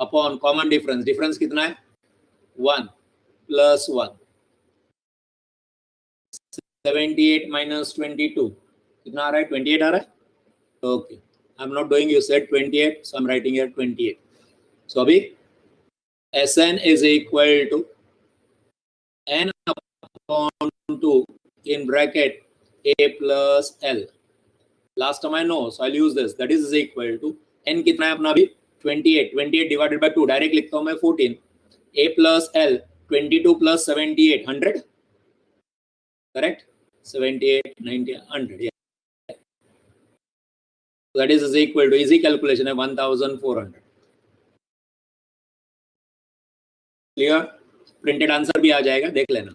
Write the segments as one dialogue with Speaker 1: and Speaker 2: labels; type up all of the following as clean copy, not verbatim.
Speaker 1: Upon common difference, difference कितना है 1 plus 1, 78 minus 22 कितना आ रहा है 28 आ रहा है। Okay, I am not doing, you said 28, so I am writing here 28। सो अभी Sn is equal to n upon 2 in bracket a plus l. Last time I know, so I'll use this. That is equal to n कितना है अपना अभी 28, 28 divided by 2, direct लिखता हूं मैं 14, a plus l 22 plus 78 100, correct? 78 90 100, yeah. That is equal to, easy calculation है 1400, clear? Printed answer भी आ जाएगा, देख लेना।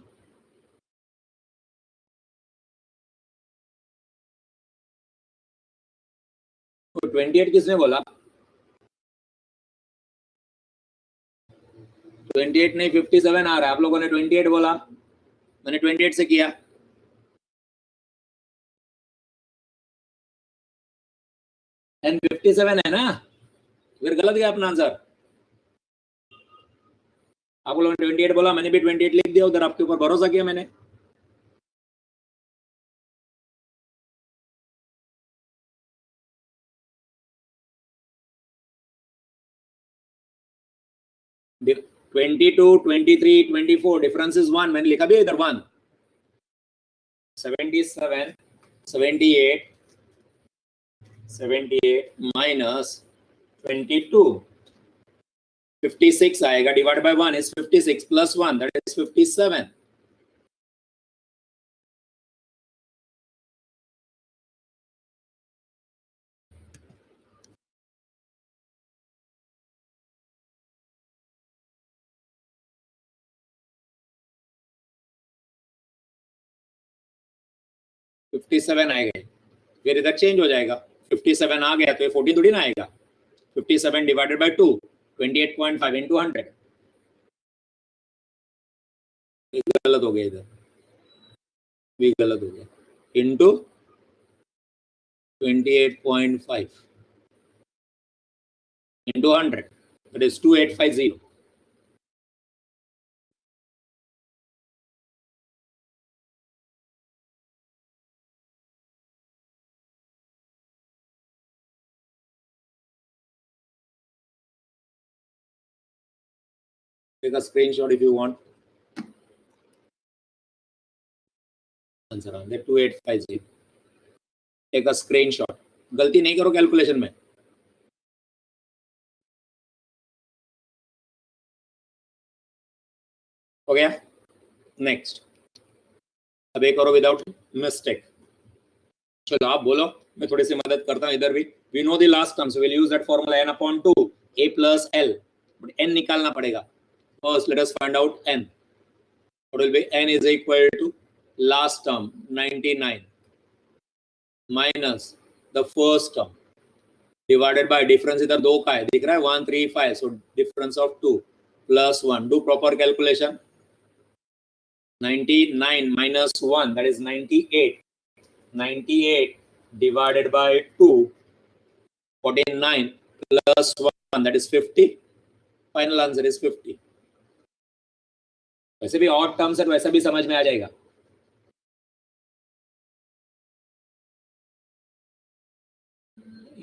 Speaker 1: तो 28 किसने बोला? 28 नहीं 57 आ रहा है, आप लोगों ने 28 बोला, मैंने 28 से किया। एन 57 है ना, फिर गलत गया अपना आंसर। आप लोगों ने 28 बोला, मैंने भी 28 लिख दिया उधर, आपके ऊपर भरोसा किया मैंने। Di- 22, 23, 24 डिफरेंस इज 1, मैंने लिखा भी इधर 1। 77, 78, 78 माइनस 22, 56 आएगा, divide by 1 is 56 plus 1 that is 57। आएगा, फिर इधर चेंज हो जाएगा, 57 आ गया तो ये 40 थोड़ी ना आएगा। 57 डिवाइडेड बाय 2 28.5 इंटू 100, गलत हो गया, इधर भी गलत हो गया, into 28.5 into 100 that is 2850। Take a screenshot if you want. Answer on that 2850. Take a screenshot. गलती नहीं करो कैलकुलेशन में। हो गया? नेक्स्ट, अब एक करो विदाउट मिस्टेक। चलो आप बोलो, मैं थोड़ी सी मदद करता हूँ इधर भी। We know the last term, so will use that formula n upon 2 a plus l, but n निकालना पड़ेगा। First let us find out n. What will be n is equal to last term 99 minus the first term divided by difference, इधर 2 का है दिख रहा है 135, so difference of 2 plus 1. Do proper calculation. 99 minus 1 that is 98, 98 divided by 2 49 plus 1 that is 50, final answer is 50. वैसे भी odd terms है, वैसा भी समझ में आ जाएगा।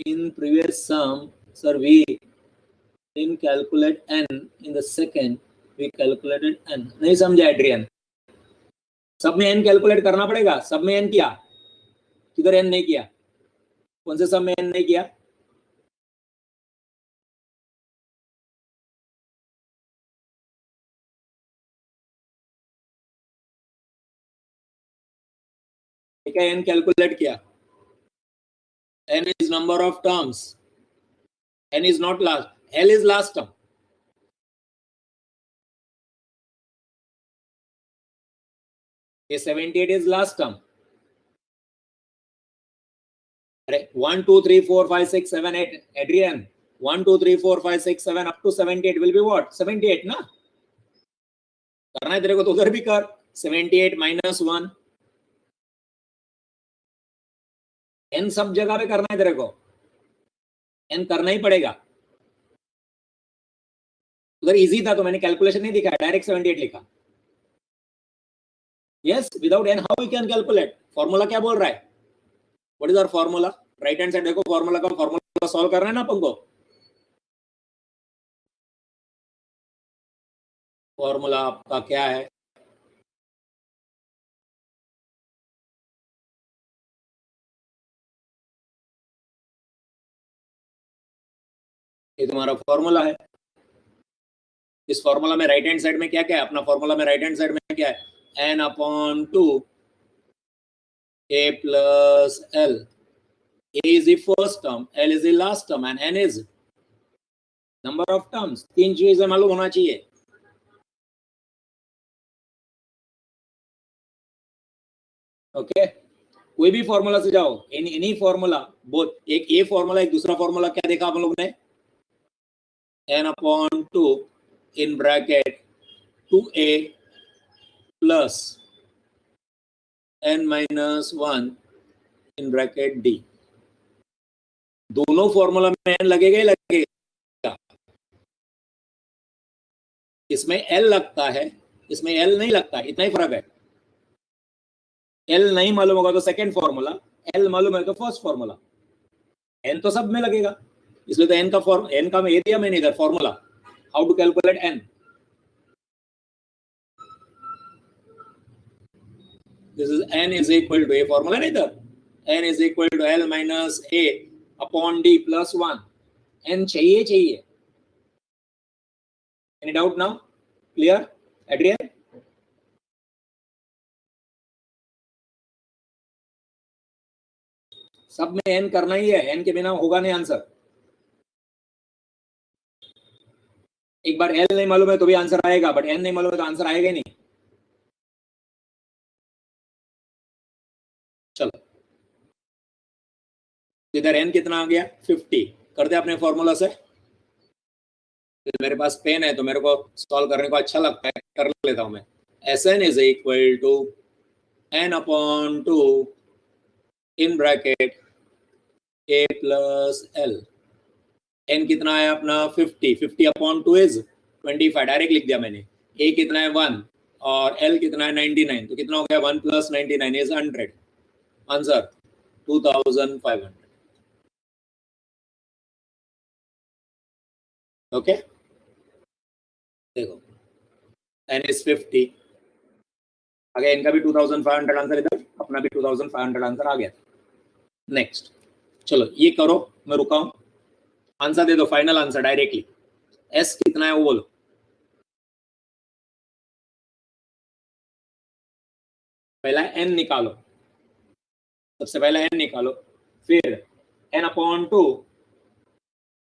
Speaker 1: In previous sum, sir, we didn't calculate n. In the second, we calculated n. नहीं समझा एड्रियन? सब में n कैलकुलेट करना पड़ेगा, सब में n किया, किधर n नहीं किया? कौन से सब में n नहीं किया? ठीक है, n कैलकुलेट किया। n is number of terms, n is not last, l is last term. ये 78 is last term. अरे 1 2 3 4 5 6 7 8 Adrian, 1 2 3 4 5 6 7 up to 78 will be what? 78 ना? करना है तेरे को तो उधर भी कर। 78 minus 1, n सब जगह पे करना है तेरे को, n करना ही पड़ेगा। उधर इजी था तो मैंने कैलकुलेशन नहीं दिखाया, डायरेक्ट 78 लिखा। Yes, without n how we can calculate? Formula क्या बोल रहा है? What is our formula? Right hand side देखो, फॉर्मूला सॉल्व करना है ना अपन को। फॉर्मूला आपका क्या है? ये तुम्हारा फॉर्मूला है। इस फॉर्मूला में राइट हैंड साइड में क्या क्या है? अपना फॉर्मूला में राइट हैंड साइड में क्या है? n/2 a plus l. A is the first term, l is the last term, and n is number of terms. तीन चीजें मालूम होना चाहिए। ओके, कोई भी फॉर्मूला से जाओ, एनी फॉर्मूला, बोथ एक ए फॉर्मूला एक दूसरा फॉर्मूला, क्या देखा आप लोग ने? n/2 in bracket 2a plus n minus 1 in bracket d. दोनों फॉर्मूला में n लगेगा ही लगेगा। इसमें l लगता है, इसमें l नहीं लगता, इतना ही फर्क है। l नहीं मालूम होगा तो सेकंड फॉर्मूला, l मालूम है तो फर्स्ट फॉर्मूला। n तो सब में लगेगा, इसलिए तो n का मैं दिया मैंने इधर formula, how to calculate n। This is n is equal to a formula नहीं इधर, n is equal to l minus a upon d plus 1। n चाहिए। Any doubt now? Clear? Adrian? सब में n करना ही है, n के बिना होगा नहीं आंसर। एक बार l नहीं मालूम है तो भी आंसर आएगा, बट n नहीं मालूम है तो आंसर आएगा ही नहीं। चलो, इधर n कितना आ गया? 50। कर दे अपने फॉर्मूला से। मेरे पास पेन है तो मेरे को सॉल्व करने को अच्छा लगता है, कर लेता हूं मैं। Sn is equal to n/2 in bracket a plus l। n कितना है अपना? 50। 50/2 इज 25, डायरेक्ट लिख दिया मैंने। a कितना है? 1 और l कितना है? 99, तो कितना हो गया? 1 + 99 इज 100। आंसर 2500। ओके, देखो n is 50 आ गया, इनका भी 2500 आंसर, इधर अपना भी 2500 आंसर आ गया। नेक्स्ट, चलो ये करो, मैं रुका हूं। आंसर दे दो, फाइनल आंसर डायरेक्टली। s कितना है वो बोलो। पहला n निकालो, सबसे पहला n निकालो, फिर n/2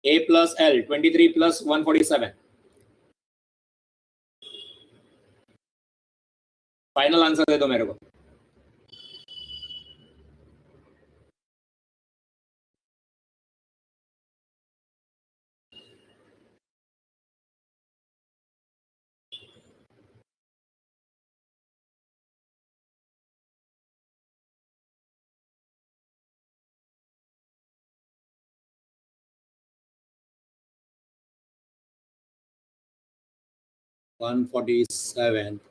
Speaker 1: a plus l 23 plus 147। Final answer दे दो मेरे को।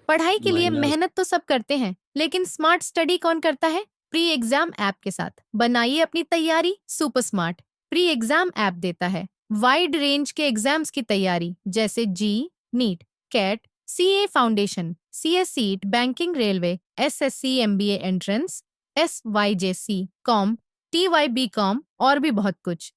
Speaker 2: पढ़ाई के लिए मेहनत तो सब करते हैं, लेकिन स्मार्ट स्टडी कौन करता है? प्री एग्जाम ऐप के साथ बनाइए अपनी तैयारी super smart. Pre exam app देता है वाइड रेंज के एग्जाम्स की तैयारी, जैसे JEE, NEET, CAT, CA foundation, CS CET, banking, railway, SSC, MBA entrance, SYJC, com, TYB com और भी बहुत कुछ।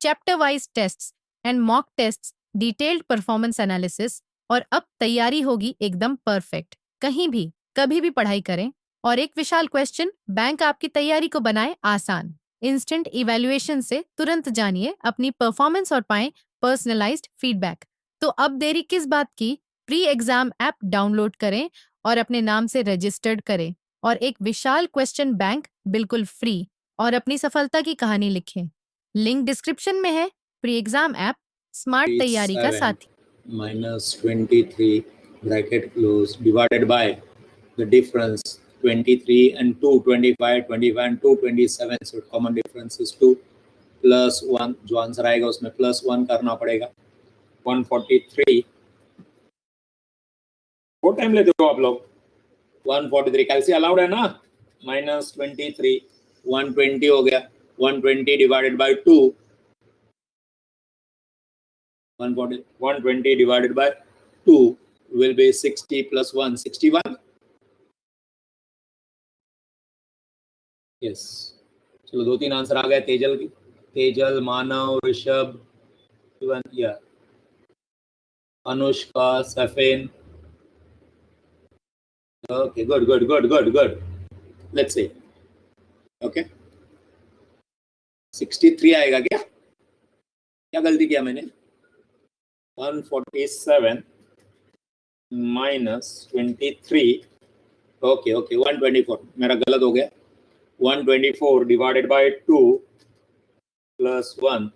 Speaker 2: Chapter wise tests and mock tests, detailed performance analysis, और अब तैयारी होगी एकदम परफेक्ट। कहीं भी कभी भी पढ़ाई करें, और एक विशाल क्वेश्चन बैंक आपकी तैयारी को बनाए आसान। इंस्टेंट इवैल्यूएशन से तुरंत जानिए अपनी परफॉर्मेंस और पाएं पर्सनलाइज्ड फीडबैक। तो अब देरी किस बात की? प्री एग्जाम ऐप डाउनलोड करें और अपने नाम से रजिस्टर्ड करें, और एक विशाल क्वेश्चन बैंक बिल्कुल फ्री, और अपनी सफलता की कहानी लिखें। लिंक डिस्क्रिप्शन में है। प्री एग्जाम ऐप स्मार्ट तैयारी का साथी।
Speaker 1: -23 bracket close divided by the difference 23 and 2 25, 25 and 2 27, so common difference is 2 plus 1, जो आंसर आएगा उसमें +1 करना पड़ेगा। 143 बहुत टाइम लेते हो आप लोग। 143 कैलसी अलाउड है ना, -23 120 हो गया, 120 divided by 2, 120 divided by 2 will be 60 plus 1 61। Yes, चलो 2-3 आंसर आ गए तेजल की, तेजल, मानव, ऋषभ, या Anushka, Safen. Okay, good. Let's see. Okay, 63 आएगा क्या? क्या गलती किया मैंने? 147 minus 23. Okay, 124 मेरा गलत हो गया। 124 divided by 2 plus 1,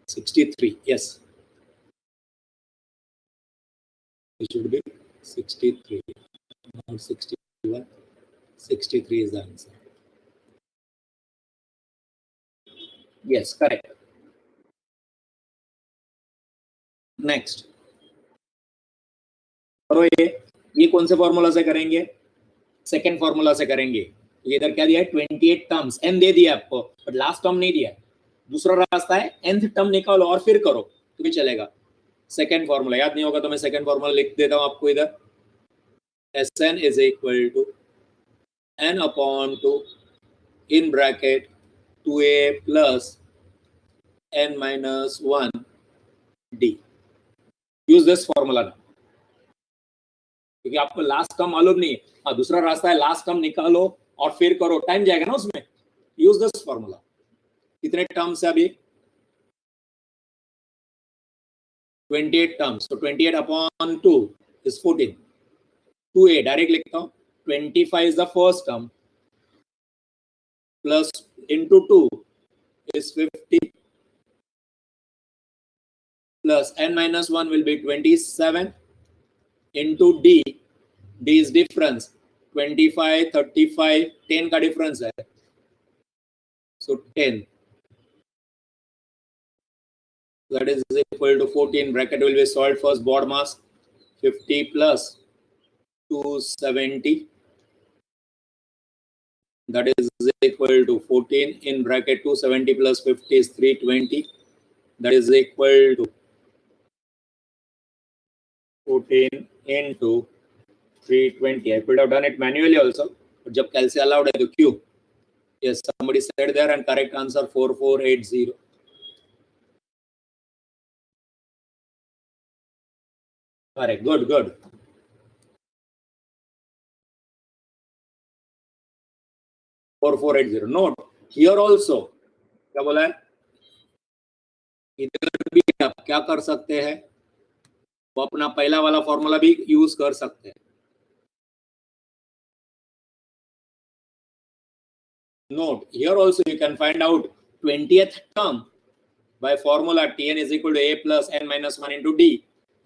Speaker 1: 63. Yes, it should be 63, not 61. 63 is the answer. Yes, correct. Next, करो ये कौन से फॉर्मूला से करेंगे? सेकेंड फॉर्मूला से करेंगे। ये इधर क्या दिया है? 28 टर्म्स, एन दे दिया आपको, बट लास्ट टर्म नहीं दिया। दूसरा रास्ता है nth टर्म निकालो और फिर करो तो भी चलेगा। सेकेंड फॉर्मूला याद नहीं होगा तो मैं सेकेंड फॉर्मूला लिख देता हूं आपको इधर। Sn is equal to n upon 2 in bracket 2a plus n minus 1 d. Use this formula ना, क्योंकि आपको लास्ट टर्म मालूम नहीं है। हाँ, दूसरा रास्ता है लास्ट टर्म निकालो और फिर करो, टाइम जाएगा ना उसमें। Use this formula. कितने टर्म्स है अभी? 28 टर्म्स, तो 28 अपॉन 2 इज 14। 2a डायरेक्ट लिखता हूं, 25 is the first term, plus into 2 is 50, plus n minus 1 will be 27 into d is difference 25 35 10 का difference है, so 10, that is equal to 14. Bracket will be solved first, board mass 50 plus 270, that is equal to 14 in bracket 270 plus 50 is 320, that is equal to 14 into 320. I could have done it manually also, but जब कैलसी allowed है तो क्यों? Yes, somebody said there, and correct answer 4480. Correct, good. Four 480. Note here also, क्या बोला है? इधर भी आप क्या कर सकते हैं? वो अपना पहला वाला फॉर्मूला भी यूज कर सकते हैं। Note here also you can find out 20th term by formula Tn is equal to a plus n minus 1 into d.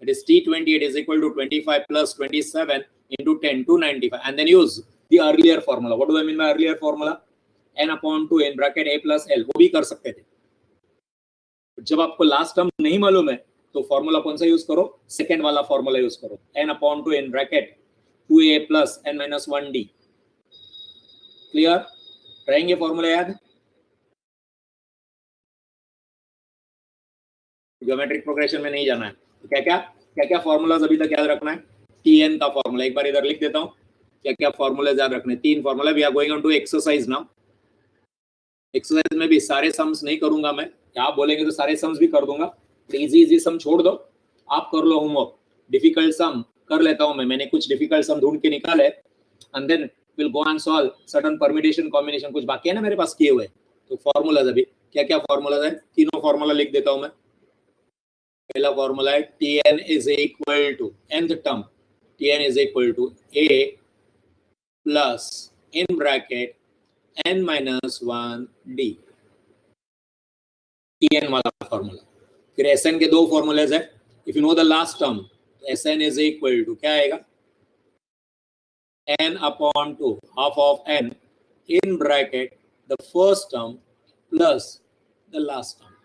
Speaker 1: That is T28 is equal to 25 plus 27 into 10, 295, and then use the earlier formula. What do I mean by earlier formula? n upon 2 in bracket a plus l, वो भी कर सकते थे। जब आपको last term नहीं मालूम है तो फॉर्मूला कौन सा यूज करो? सेकेंड वाला फॉर्मूला यूज करो, n upon 2 in bracket 2a plus n minus 1d. Clear? रहेंगे फॉर्मूला याद? ज्योमेट्रिक प्रोग्रेशन में नहीं जाना है। तो क्या क्या फॉर्मूलाज अभी तक याद रखना है? Tn का फॉर्मूला एक बार इधर लिख देता हूं। क्या फॉर्मूलाज याद रखने? 3 formula. We are going on to exercise now. Exercise में भी सारे सम्स नहीं करूंगा मैं, आप बोलेंगे तो सारे सम्स भी कर दूंगा। इजी सम छोड़ दो, आप कर लो होमवर्क। डिफिकल्ट सम कर लेता हूं मैंने कुछ डिफिकल्ट सम ढूंढ के निकाले, and then will go and solve certain permutation combination. कुछ बाकी है ना मेरे पास किए हुए, तो फॉर्मूलाज अभी क्या फॉर्मूलाज है? तीनों फॉर्मूला लिख देता हूं मैं। पहला फॉर्मूला है Tn is equal to nth term, Tn is equal to a plus in bracket n minus 1 d, Tn वाला फॉर्मूला। फिर Sn के दो फॉर्मूलेज है। If you know the last term, Sn is equal to क्या आएगा? n upon 2 half of n in bracket the first term plus the last term,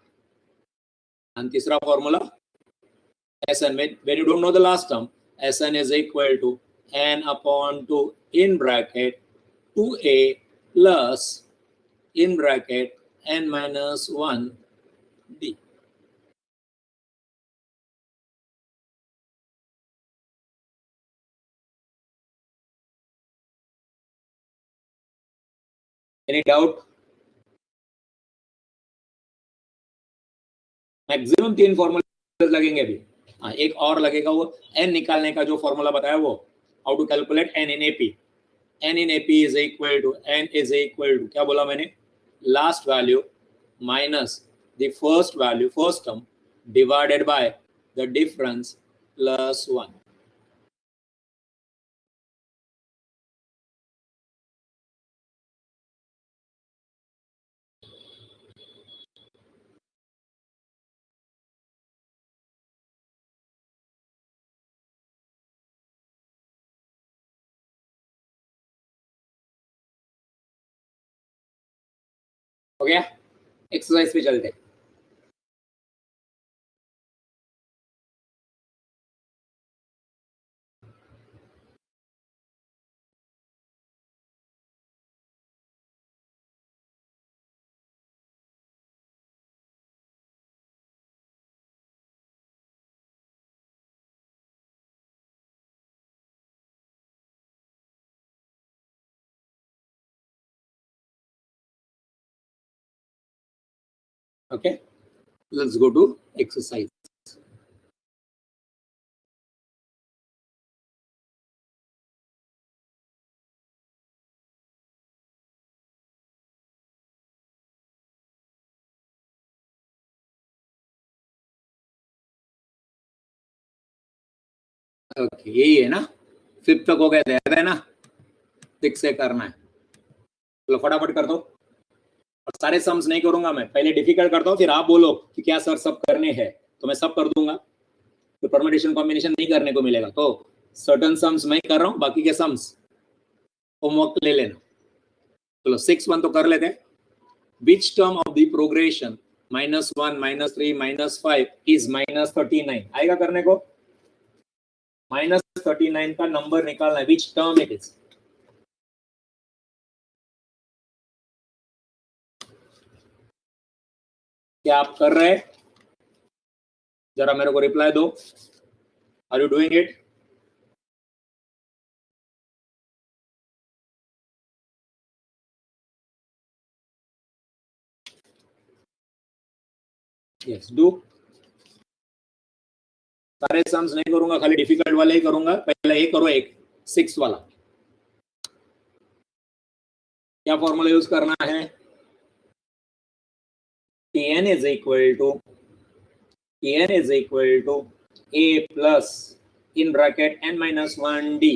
Speaker 1: and तीसरा formula Sn when you don't know the last term, Sn is equal to n upon 2 in bracket 2a plus in bracket n minus 1 d. Any doubt? Maximum 3 फॉर्मूले लगेंगे अभी. हाँ, एक और लगेगा, वो n निकालने का जो फॉर्मूला बताया वो how to calculate n in AP. n in AP is equal to क्या बोला मैंने, last value minus the first value, first term divided by the difference plus 1. हो गया. एक्सरसाइज पे चलते. Okay, let's go to exercise. Okay, यही है ना, 5 तक हो गए थे, याद है ना, 6 से करना है. चलो फटाफट कर दो. और सारे सम्स नहीं करूंगा मैं, पहले डिफिकल्ट करता हूँ, फिर आप बोलो कि क्या सर सब करने हैं, तो मैं सब कर दूंगा. तो परम्यूटेशन कॉम्बिनेशन नहीं करने को मिलेगा. तो सर्टन सम्स मैं कर रहा हूँ, बाकी के सम्स होमवर्क ले लेना. चलो 6 1 तो कर लेते हैं. Which term of the progression -1 -3 -5 is -39. आएगा करने को. -39 का नंबर निकालना है. Which term it is. क्या आप कर रहे हैं? जरा मेरे को रिप्लाई दो. Are you doing it? Yes, do. सारे सम्स नहीं करूंगा, खाली डिफिकल्ट वाले ही करूंगा. पहले ये करो, एक 6 वाला. क्या फॉर्मूला यूज करना है? Tn is equal to a plus in bracket n minus 1 d